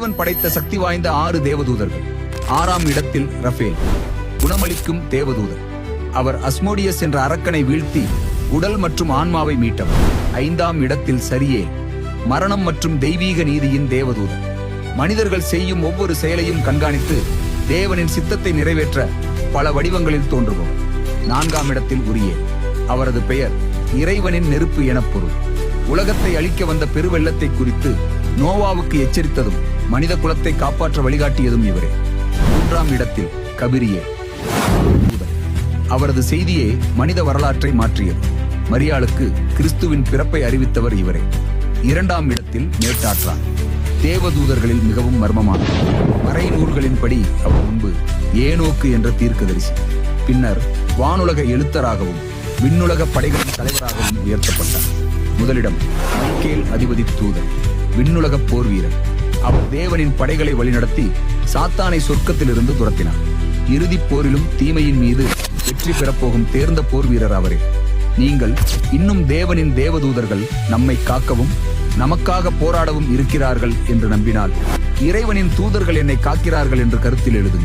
தேவன் படைத்த சக்தி வாய்ந்த 6 தேவதூதர்கள். 6ஆம் இடத்தில் ரஃபேல், குணமளிக்கும் தேவதூதர். அவர் அஸ்மோடியஸ் என்ற அரக்கனை வீழ்த்தி உடல் மற்றும் ஆன்மாவை மீட்டவர். 5ஆம் இடத்தில் சரியேல், மரணம் மற்றும் தெய்வீக நீதியின் தேவதூதர். மனிதர்கள் செய்யும் ஒவ்வொரு செயலையும் கண்காணித்து தேவனின் சித்தத்தை நிறைவேற்ற பல வடிவங்களில் தோன்றுபவர். 4ஆம் இடத்தில் உரியேல், அவரது பெயர் இறைவனின் நெருப்பு எனப் பொருள். உலகத்தை அழிக்க வந்த பெருவெள்ளத்தை குறித்து நோவாவுக்கு எச்சரித்ததும் மனித குலத்தை காப்பாற்ற வழிகாட்டியதும் இவரே. 3ஆம் இடத்தில் கபிரியேல், அவரது செய்தியே மனித வரலாற்றை மாற்றியது. மரியாளுக்கு கிறிஸ்துவின் பிறப்பை அறிவித்தவர் இவரே. 2ஆம் இடத்தில் மேட்டாற்றான், தேவதூதர்களில் மிகவும் மர்மமானவர். மறைநூல்களின்படி அவர் முன்பு ஏனோக்கு என்ற தீர்க்கதரிசி, பின்னர் வானுலக எழுத்தராகவும் விண்ணுலக படைகளின் தலைவராகவும் உயர்த்தப்பட்டார். முதலிடம் மைக்கேல் அதிபதி தூதர், விண்ணுலக போர் வீரர். அவர் தேவனின் படைகளை வழிநடத்தி சாத்தானை சொர்க்கத்திலிருந்து துரத்தினார். இறுதிப் போரிலும் தீமையின் மீது வெற்றி பெறப்போகும் தேர்ந்த போர் வீரர் அவரே. நீங்கள் இன்னும் தேவனின் தேவதூதர்கள் நம்மை காக்கவும் நமக்காக போராடவும் இருக்கிறார்கள் என்று நம்பினால், இறைவனின் தூதர்கள் என்னை காக்கிறார்கள் என்று கருத்தில் எழுதுங்கள்.